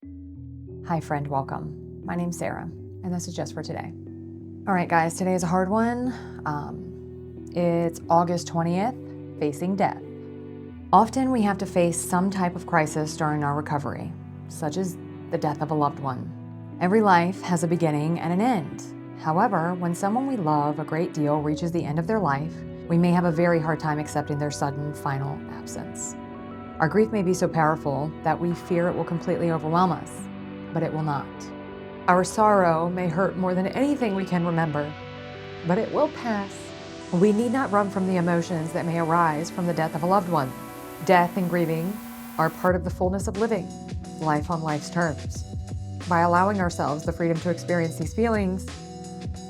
Hi, friend, welcome. My name's Sarah, and this is just for today. All right, guys, today is a hard one. It's August 20th, facing death. Often we have to face some type of crisis during our recovery, such as the death of a loved one. Every life has a beginning and an end. However, when someone we love a great deal reaches the end of their life, we may have a very hard time accepting their sudden, final absence. Our grief may be so powerful that we fear it will completely overwhelm us, but it will not. Our sorrow may hurt more than anything we can remember, but it will pass. We need not run from the emotions that may arise from the death of a loved one. Death and grieving are part of the fullness of living, life on life's terms. By allowing ourselves the freedom to experience these feelings,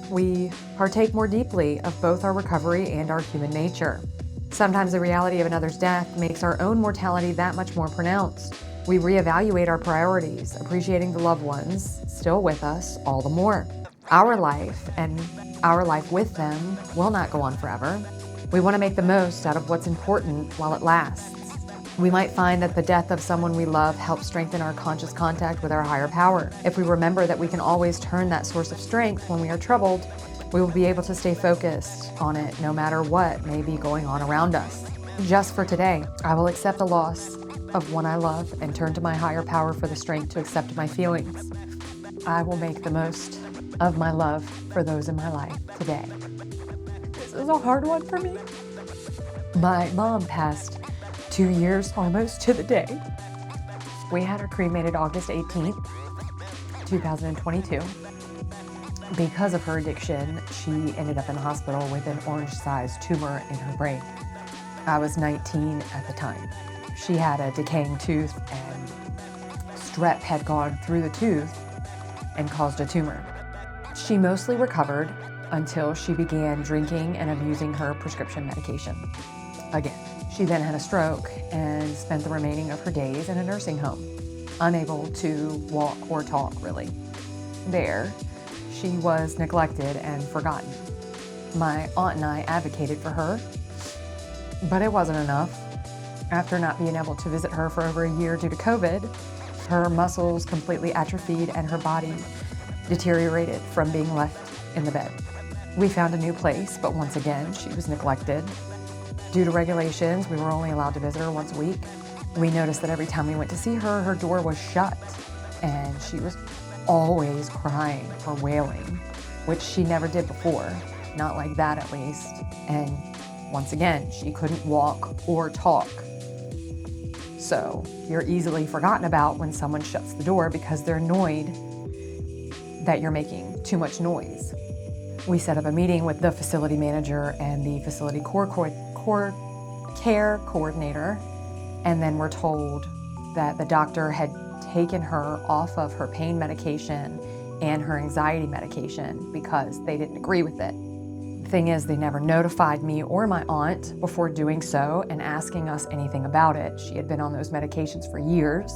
we partake more deeply of both our recovery and our human nature. Sometimes the reality of another's death makes our own mortality that much more pronounced. We reevaluate our priorities, appreciating the loved ones still with us all the more. Our life and our life with them will not go on forever. We want to make the most out of what's important while it lasts. We might find that the death of someone we love helps strengthen our conscious contact with our higher power. If we remember that we can always turn that source of strength when we are troubled, we will be able to stay focused on it no matter what may be going on around us. Just for today, I will accept the loss of one I love and turn to my higher power for the strength to accept my feelings. I will make the most of my love for those in my life today. This is a hard one for me. My mom passed 2 years almost to the day. We had her cremated August 18th, 2022. Because of her addiction, she ended up in the hospital with an orange-sized tumor in her brain. I was 19 at the time. She had a decaying tooth, and strep had gone through the tooth and caused a tumor. She mostly recovered until she began drinking and abusing her prescription medication again. She then had a stroke and spent the remaining of her days in a nursing home, unable to walk or talk, really. There, she was neglected and forgotten. My aunt and I advocated for her, but it wasn't enough. After not being able to visit her for over a year due to COVID, her muscles completely atrophied and her body deteriorated from being left in the bed. We found a new place, but once again, she was neglected. Due to regulations, we were only allowed to visit her once a week. We noticed that every time we went to see her, her door was shut, and she was always crying or wailing, which she never did before, not like that at least. And once again, she couldn't walk or talk. So you're easily forgotten about when someone shuts the door because they're annoyed that you're making too much noise. We set up a meeting with the facility manager and the facility care coordinator, and then we're told that the doctor had taken her off of her pain medication and her anxiety medication because they didn't agree with it. The thing is, they never notified me or my aunt before doing so and asking us anything about it. She had been on those medications for years,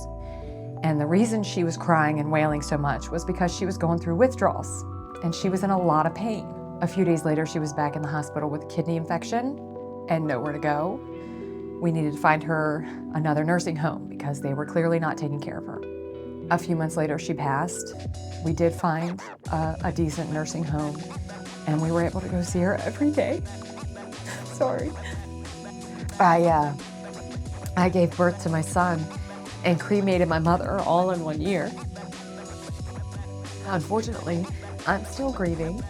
and the reason she was crying and wailing so much was because she was going through withdrawals, and she was in a lot of pain. A few days later, she was back in the hospital with a kidney infection and nowhere to go. We needed to find her another nursing home because they were clearly not taking care of her. A few months later, she passed. We did find a decent nursing home, and we were able to go see her every day. Sorry. I gave birth to my son and cremated my mother all in 1 year. Unfortunately, I'm still grieving.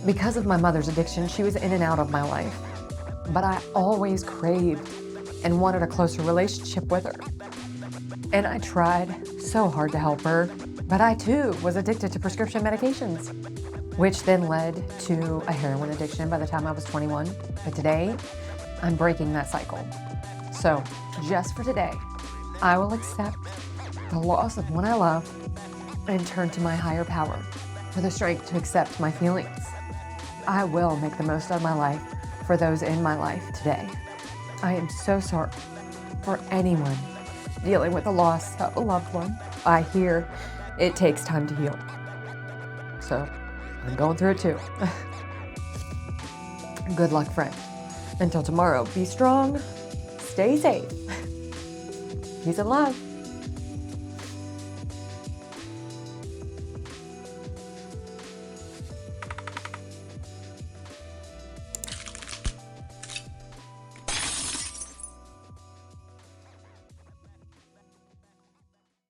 Because of my mother's addiction, she was in and out of my life, but I always craved and wanted a closer relationship with her. And I tried so hard to help her, but I too was addicted to prescription medications, which then led to a heroin addiction by the time I was 21. But today, I'm breaking that cycle. So just for today, I will accept the loss of one I love and turn to my higher power for the strength to accept my feelings. I will make the most of my life for those in my life today. I am so sorry for anyone dealing with the loss of a loved one. I hear it takes time to heal. So I'm going through it too. Good luck, friend. Until tomorrow, be strong, stay safe. Peace and love.